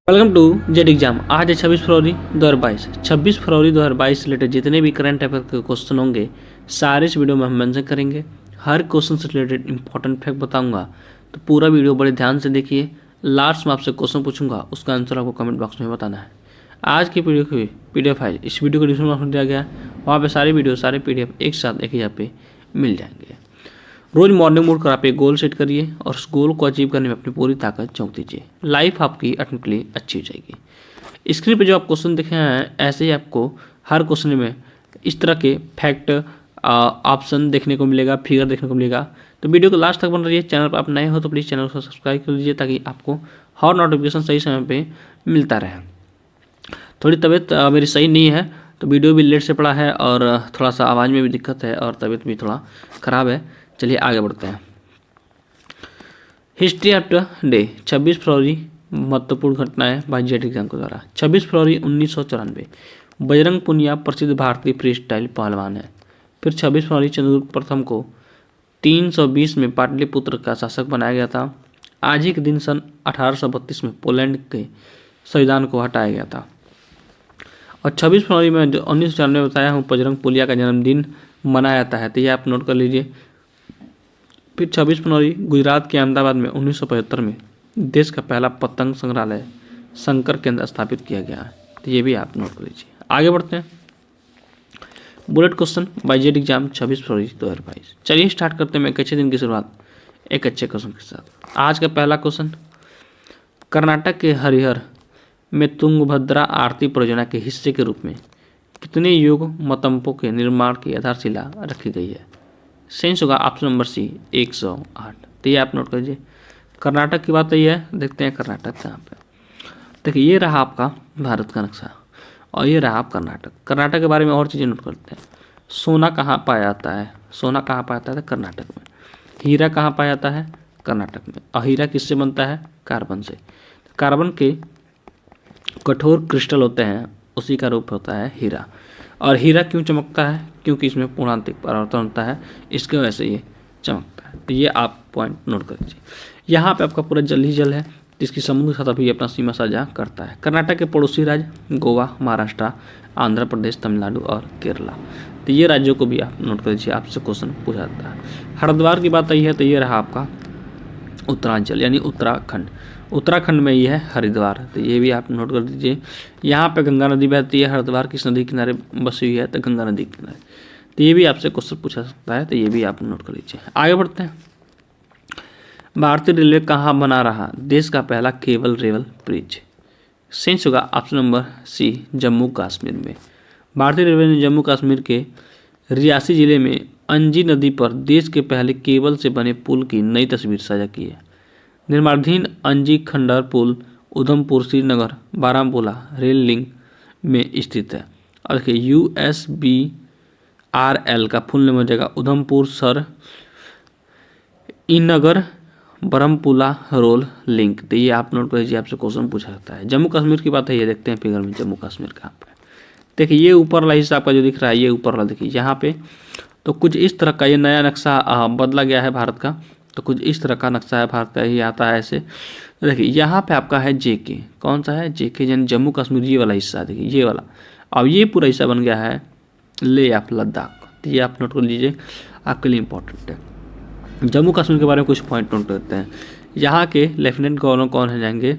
Welcome to Z exam. आज है 26 फरवरी 2022। 26 फरवरी 2022 से रिलेटेड जितने भी करंट अफेयर के क्वेश्चन होंगे सारे इस वीडियो में हम मेंशन करेंगे। हर क्वेश्चन से रिलेटेड इंपॉर्टेंट फैक्ट बताऊंगा, तो पूरा वीडियो बड़े ध्यान से देखिए। लास्ट में आपसे क्वेश्चन पूछूंगा, उसका आंसर आपको कमेंट बॉक्स में बताना है। आज की वीडियो की PDF फाइल इस वीडियो को डिस्क्रिप्शन बॉक्स में दिया गया है, वहाँ पर सारे वीडियो सारे PDF एक साथ एक ही जगह पे मिल जाएंगे। रोज मॉर्निंग मोड कर आप एक गोल सेट करिए और उस गोल को अचीव करने में अपनी पूरी ताकत झोंक दीजिए। लाइफ आपकी ऑटोमेटिकली अच्छी हो जाएगी। स्क्रीन पे जो आप क्वेश्चन देखे हैं ऐसे ही आपको हर क्वेश्चन में इस तरह के फैक्ट ऑप्शन देखने को मिलेगा, फिगर देखने को मिलेगा। तो वीडियो को लास्ट तक बन रही है। चैनल पर आप नए हो तो प्लीज़ चैनल को सब्सक्राइब कर लीजिए ताकि आपको हर नोटिफिकेशन सही समय पर मिलता रहे। थोड़ी तबीयत मेरी सही नहीं है तो वीडियो भी लेट से पड़ा है और थोड़ा सा आवाज़ में भी दिक्कत है और तबीयत भी थोड़ा ख़राब है। चलिए आगे बढ़ते हैं। हिस्ट्री ऑफ द डे 26 फरवरी महत्वपूर्ण घटनाएं बाई जेड एग्जाम के द्वारा। 26 फरवरी 1994 बजरंग पुनिया प्रसिद्ध भारतीय फ्री स्टाइल पहलवान है। फिर 26 फरवरी चंद्रगुप्त प्रथम को 320 में पाटलिपुत्र का शासक बनाया गया था। आज ही के दिन सन 1832 में पोलैंड के संविधान को हटाया गया था। और 26 फरवरी में 1994 में बताया हूँ बजरंग पुनिया का जन्मदिन मनाया जाता है, तो ये आप नोट कर लीजिए। फिर 26 फरवरी गुजरात के अहमदाबाद में 1975 में देश का पहला पतंग संग्रहालय शंकर केंद्र स्थापित किया गया है, तो ये भी आप नोट कर लीजिए। आगे बढ़ते हैं। Bullet question by Z exam 26 फरवरी 2022। चलिए स्टार्ट करते हैं एक अच्छे दिन की शुरुआत एक अच्छे क्वेश्चन के साथ। आज का पहला क्वेश्चन, कर्नाटक के हरिहर में तुंगभद्रा आरती परियोजना के हिस्से के रूप में कितने योग मतंपों के निर्माण की आधारशिला रखी गई है? सेंस होगा ऑप्शन नंबर सी 108। तो ये आप नोट कर लीजिए। कर्नाटक की बात यही है, देखते हैं कर्नाटक कहाँ पे। देखिए ये रहा आपका भारत का नक्शा और ये रहा आप कर्नाटक। कर्नाटक के बारे में और चीज़ें नोट करते हैं। सोना कहाँ पाया जाता है? सोना कहाँ पाया जाता है? कर्नाटक में। हीरा कहाँ पाया जाता है? कर्नाटक में। और हीरा किससे बनता है? कार्बन से। कार्बन के कठोर क्रिस्टल होते हैं, उसी का रूप होता है हीरा। और हीरा क्यों चमकता है? क्योंकि इसमें पूर्णांतिक परावर्तन होता है, इसके वजह से ये चमकता है। तो ये आप पॉइंट नोट कर लीजिए। यहाँ पे आपका पूरा जल ही जल है, जिसकी समुद्र सतह भी अपना सीमा साझा करता है। कर्नाटक के पड़ोसी राज्य गोवा, महाराष्ट्र, आंध्र प्रदेश, तमिलनाडु और केरला। तो ये राज्यों को भी आप नोट कर लीजिए, आपसे क्वेश्चन पूछा जाता है। हरिद्वार की बात आई है तो ये रहा आपका उत्तरांचल यानी उत्तराखंड। उत्तराखंड में ये है हरिद्वार, तो ये भी आप नोट कर दीजिए। यहाँ पे गंगा नदी बहती है। हरिद्वार किस नदी किनारे बसी हुई है? तो गंगा नदी के किनारे। तो ये भी आपसे क्वेश्चन पूछा सकता है, तो ये भी आप नोट कर लीजिए। आगे बढ़ते हैं। भारतीय रेलवे कहाँ बना रहा देश का पहला केबल रेल ब्रिज? सेंस होगा option number C Jammu Kashmir में। भारतीय रेलवे ने जम्मू कश्मीर के रियासी जिले में अंजी नदी पर देश के पहले केबल से बने पुल की नई तस्वीर साझा की है। निर्माणाधीन अंजी खंडर पुल उधमपुर श्रीनगर बारामूला रेल लिंक में स्थित है। और देखिए USBRL का फुल नेम हो जाएगा उधमपुर सर इनगर बरमपुला रोल लिंक। तो ये आप नोट कर लीजिए, आपसे क्वेश्चन पूछा जाता है। जम्मू कश्मीर की बात है, ये देखते हैं फिगर में जम्मू कश्मीर कहाँ पे। देखिए ये ऊपर वाला हिस्सा आपका जो दिख रहा है, ये ऊपर वाला देखिए यहाँ पे। तो कुछ इस तरह का ये नया नक्शा बदला गया है भारत का। तो कुछ इस तरह का नक्शा है भारत का, ही आता है ऐसे। तो देखिए यहाँ पे आपका है JK। कौन सा है? JK यानी जम्मू कश्मीर, ये वाला हिस्सा देखिए, ये वाला। अब ये पूरा हिस्सा बन गया है लेह ऑफ लद्दाख। तो ये आप नोट कर लीजिए, आपके लिए इंपॉर्टेंट है। जम्मू कश्मीर के बारे में कुछ पॉइंट नोट करते हैं। यहाँ के लेफ्टिनेंट गवर्नर कौन है जाएंगे?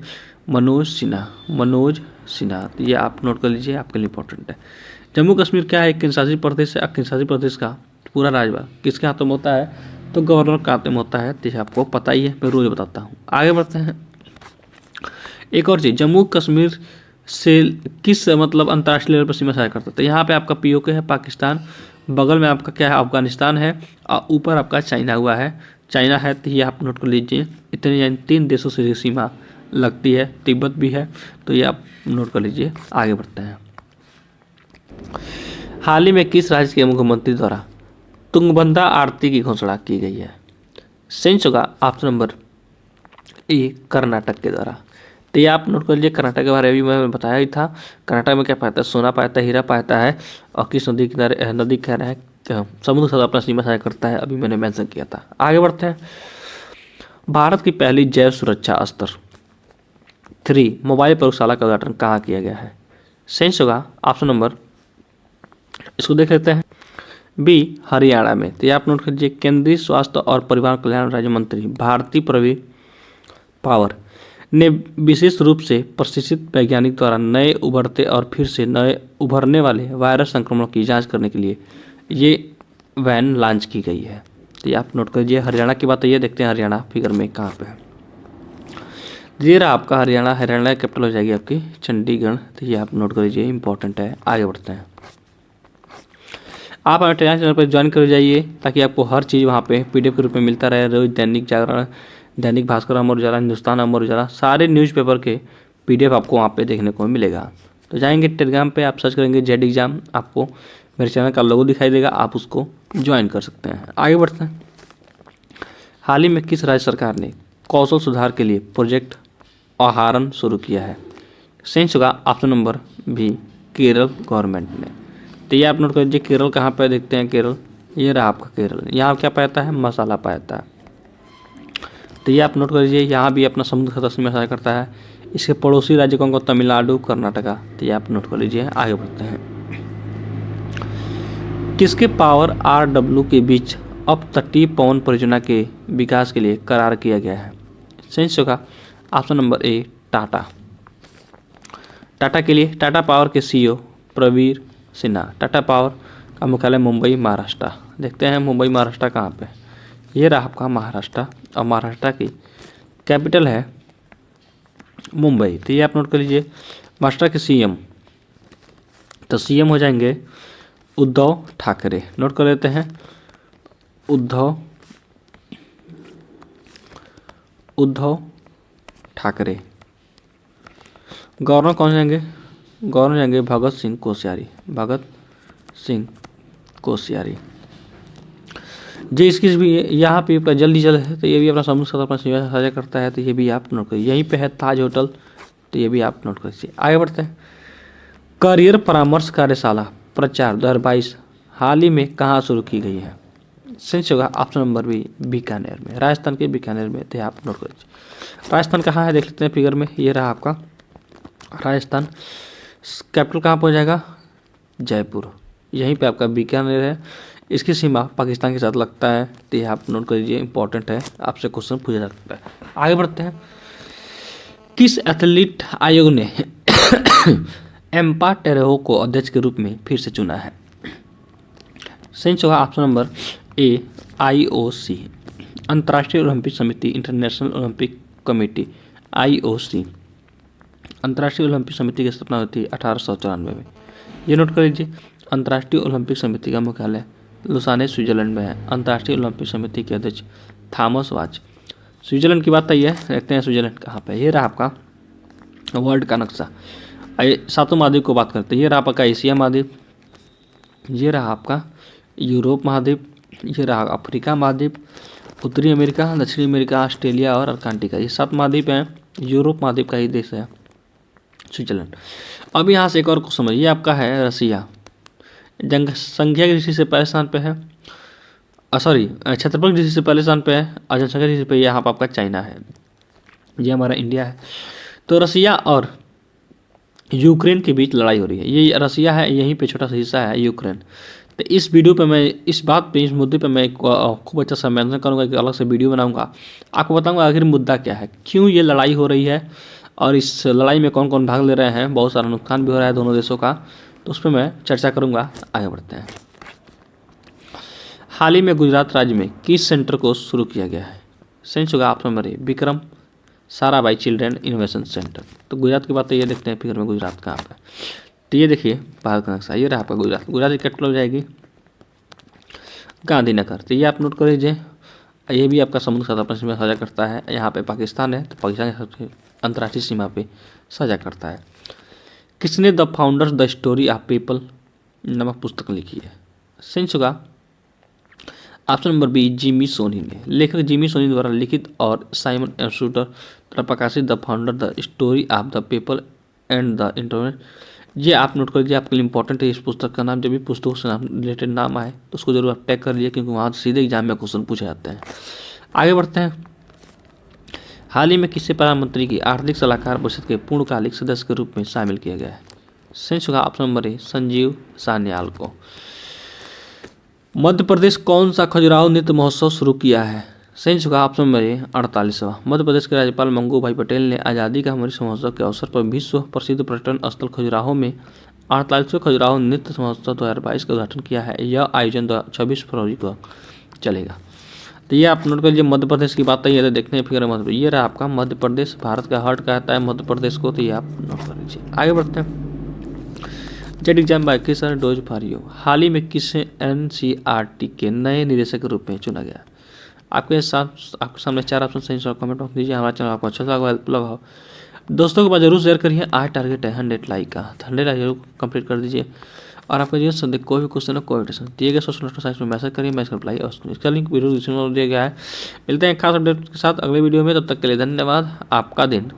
मनोज सिन्हा। तो ये आप नोट कर लीजिए, आपके लिए इंपॉर्टेंट है। जम्मू कश्मीर क्या है? एक केंद्रशासित प्रदेश है। केंद्रशासित प्रदेश का पूरा राज्यभार किसके हाथों में होता है? तो गवर्नर के हाथों में होता है। जैसे आपको पता ही है, मैं रोज बताता हूँ। आगे बढ़ते हैं। एक और चीज़, जम्मू कश्मीर से किस मतलब अंतर्राष्ट्रीय लेवल पर सीमा साझा करता है? तो यहाँ पे आपका POK है पाकिस्तान, बगल में आपका क्या है? अफगानिस्तान है, और ऊपर आपका चाइना हुआ है। चाइना है, तो ये आप नोट कर लीजिए। इतने यानी 3 देशों से सीमा लगती है। तिब्बत भी है, तो ये आप नोट कर लीजिए। आगे बढ़ते हैं। हाल ही में किस राज्य के मुख्यमंत्री द्वारा तुंगभद्रा आरती की घोषणा की गई है? सेंस होगा ऑप्शन नंबर ए कर्नाटक के द्वारा। तो ये आप नोट कर लीजिए। कर्नाटक के बारे में भी मैं बताया ही था। कर्नाटक में क्या पाता है? सोना पाता है, हीरा पाता है। और किस नदी किनारे? नदी कह रहा है समुद्र साथ अपना सीमा साझा करता है, अभी मैंने मेंशन किया था। आगे बढ़ते हैं। भारत की पहली जैव सुरक्षा अस्त्र 3 मोबाइल प्रयोगशाला का उद्घाटन कहाँ किया गया है? सेंस होगा ऑप्शन नंबर, इसको देख लेते हैं, बी हरियाणा में। तो ये आप नोट कीजिए, केंद्रीय स्वास्थ्य और परिवार कल्याण राज्य मंत्री भारती प्रवीण पावर ने विशेष रूप से प्रशिक्षित वैज्ञानिक द्वारा नए उभरते और फिर से नए उभरने वाले वायरस संक्रमणों की जांच करने के लिए ये वैन लॉन्च की गई है। तो ये आप नोट कीजिए, हरियाणा की बात है, ये देखते हैं हरियाणा फिगर में कहाँ पे है। ये रहा आपका हरियाणा, हरियाणा कैपिटल हो जाएगी आपकी चंडीगढ़। तो ये आप नोट कर लीजिए, इंपॉर्टेंट है। आगे बढ़ते हैं, आप हमारे टेलीग्राम चैनल पर ज्वाइन कर जाइए ताकि आपको हर चीज़ वहाँ पे पीडीएफ के रूप में मिलता रहे। रोज दैनिक जागरण, दैनिक भास्कर, अमर उजाला, हिंदुस्तान अमर उजाला, सारे न्यूज़पेपर के पीडीएफ आपको वहाँ पे देखने को मिलेगा। तो जाएंगे टेलीग्राम पे, आप सर्च करेंगे जेड एग्जाम, आपको मेरे चैनल का लोगो दिखाई देगा, आप उसको ज्वाइन कर सकते हैं। आगे बढ़ते हैं, हाल ही में किस राज्य सरकार ने कौशल सुधार के लिए प्रोजेक्ट आहारण शुरू किया है? सेंस होगा option number B, Kerala government ने। तो ये आप नोट कर लीजिए, केरल कहाँ पे देखते हैं, केरल ये रहा आपका केरल। यहाँ क्या पाता है? मसाला पाता है। तो ये आप नोट कर लीजिए, यहाँ भी अपना समुद्र का तस्वीर में सहायता करता है। इसके पड़ोसी राज्य कौन को? तमिलनाडु, कर्नाटका। तो ये आप नोट कर लीजिए। आगे बढ़ते हैं, किसके पावर RW के बीच अप तटीय पवन परियोजना के विकास के लिए करार किया गया है? सेंस होगा option number A, Tata. Tata के लिए, टाटा पावर के CEO प्रवीर सिन्हा। टाटा पावर का मुख्यालय मुंबई, महाराष्ट्र। देखते हैं मुंबई महाराष्ट्र कहाँ पे, ये रहा आपका महाराष्ट्र, और महाराष्ट्र की कैपिटल है मुंबई। तो ये आप नोट कर लीजिए, महाराष्ट्र के CM, तो CM हो जाएंगे उद्धव ठाकरे। नोट कर लेते हैं, उद्धव ठाकरे। गवर्नर कौन जाएंगे? गवर्नर जाएंगे भगत सिंह कोश्यारी, भगत सिंह कोश्यारी जी। इसकी भी यहाँ पे आपका जल्दी जल है, तो ये भी अपना समुद्र साथ अपना साझा करता है। तो ये भी आप नोट करिए, यहीं पे है ताज होटल। तो ये भी आप नोट करिए। आगे बढ़ते हैं, करियर परामर्श कार्यशाला प्रचार 2022 हाल ही में कहाँ शुरू की गई है? सेंस होगा ऑप्शन नंबर बी, बीकानेर में, राजस्थान के बीकानेर में। तो आप नोट करिए, राजस्थान कहाँ है देख लेते हैं फिगर में, ये रहा आपका राजस्थान। कैपिटल कहाँ पर जाएगा? जयपुर। यहीं पे आपका बीकानेर है, इसकी सीमा पाकिस्तान के साथ लगता है। तो ये आप नोट कर लीजिए, इंपॉर्टेंट है, आपसे क्वेश्चन पूछा जा सकता है। आगे बढ़ते हैं, किस एथलीट आयोग ने एम्पा टेरेहो को अध्यक्ष के रूप में फिर से चुना है? सेंस होगा ऑप्शन नंबर ए, IOC, अंतर्राष्ट्रीय ओलंपिक समिति, इंटरनेशनल ओलंपिक कमेटी, IOC। अंतर्राष्ट्रीय ओलंपिक समिति की स्थापना हुई थी 1894 में। ये नोट कर लीजिए, अंतर्राष्ट्रीय ओलंपिक समिति का मुख्यालय लुसाने, स्विट्जरलैंड में है। अंतर्राष्ट्रीय ओलंपिक समिति के अध्यक्ष थॉमस वाच। स्विट्जरलैंड की बात आई है, देखते हैं स्विट्जरलैंड कहाँ पे। ये रहा आपका वर्ल्ड का नक्शा। सातों महाद्वीप को बात करते हैं, ये रहा आपका एशिया महाद्वीप, ये रहा आपका यूरोप महाद्वीप, ये रहा अफ्रीका महाद्वीप, उत्तरी अमेरिका, दक्षिणी अमेरिका, ऑस्ट्रेलिया और अंटार्कटिका। ये 7 महाद्वीप हैं। यूरोप महाद्वीप का ही देश है स्विट्जरलैंड। अब यहाँ से एक और क्वेश्चन है, ये आपका है रसिया, जनसंख्या की दृष्टि से पहले स्थान पे है, सॉरी क्षेत्रफल की दृष्टि से पहले स्थान पे है, और जनसंख्या की दृष्टि पे यहाँ पर आपका चाइना है, ये हमारा इंडिया है। तो रसिया और यूक्रेन के बीच लड़ाई हो रही है, ये रसिया है, यहीं पे छोटा सा हिस्सा है यूक्रेन। तो इस वीडियो पे मैं इस बात पे, इस मुद्दे पे मैं खूब अच्छा सा मेंशन करूँगा, कि अलग से वीडियो बनाऊंगा, आपको बताऊंगा आखिर मुद्दा क्या है, क्यों ये लड़ाई हो रही है, और इस लड़ाई में कौन कौन भाग ले रहे हैं, बहुत सारा नुकसान भी हो रहा है दोनों देशों का। तो उस पर मैं चर्चा करूँगा। आगे बढ़ते हैं, हाल ही में गुजरात राज्य में किस सेंटर को शुरू किया गया है? सेंस होगा option number A, Vikram Sarabhai children innovation centre. तो गुजरात की बात तो ये देखते हैं फिगर में, गुजरात कहाँ पर। तो ये देखिए भारत का नक्शा, ये रहा आपका गुजरात। गुजरात की कैपिटल हो जाएगी गांधीनगर। तो ये आप नोट कर लीजिए, ये भी आपका समुद्र साथ अपनी सीमा साझा करता है। यहाँ पे पाकिस्तान है, तो पाकिस्तान के सबसे अंतर्राष्ट्रीय सीमा पे साझा करता है। किसने the founders the story of people नामक पुस्तक लिखी है? सेंस होगा option number B, Jimmy Soni ने। लेखक जिमी सोनी द्वारा लिखित और साइमन एंड शूटर द्वारा प्रकाशित the founder the story of the people and the internet. ये आप नोट कर लीजिए, आपके लिए इंपॉर्टेंट है इस पुस्तक का नाम। जब भी पुस्तकों से रिलेटेड नाम आए तो उसको जरूर आप टैग कर लीजिए, क्योंकि वहाँ सीधे एग्जाम में क्वेश्चन पूछे जाते हैं। आगे बढ़ते हैं, हाल ही में किसे प्रधानमंत्री की आर्थिक सलाहकार परिषद के पूर्णकालिक सदस्य के रूप में शामिल किया गया है? संयुक्त होगा option number A Sanjeev Sanyal को। मध्य प्रदेश कौन सा खजुराहो नृत्य महोत्सव शुरू किया है? संयुक्त होगा option number A 48वां। Madhya Pradesh के राज्यपाल मंगू भाई पटेल ने आज़ादी का अमृत महोत्सव के अवसर पर विश्व प्रसिद्ध पर्यटन स्थल खजुराहो में 48वें खजुराहो नृत्य महोत्सव 2022 का उद्घाटन किया है। यह आयोजन 26 फरवरी को चलेगा। तो ये आप नोट कर लीजिए, मध्य प्रदेश की बात है, देखने फिगर मध्य ये रहा आपका मध्य प्रदेश, भारत का हार्ट कहता है मध्य प्रदेश को, तो ये आप नोट कर लीजिए। आगे बढ़ते हैं। जेट एग्जाम बाय किशन डोज फॉर यू हाल ही में किसे NCERT के नए निदेशक के रूप में चुना गया? आपके सामने 4 ऑप्शन सही सर कमेंट बॉक्स दीजिए। हमारा चैनल आपको अच्छा लगा हेल्पफुल लगा हो दोस्तों के पास जरूर शेयर करिए। आज टारगेट है 100 लाइक का, 100 लाइक जरूर कंप्लीट कर दीजिए। और आपका जीवन संदेह कोई भी क्वेश्चन हो, कोई क्वेश्चन दिए गए सोशल साइट में मैसेज करिए, मैं इसका रिप्लाई और इसका लिंक वीडियो डिस्क्रिप्शन में दिया गया है। मिलते हैं खास अपडेट के साथ अगले वीडियो में, तब तक के लिए धन्यवाद। आपका दिन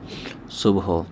शुभ हो।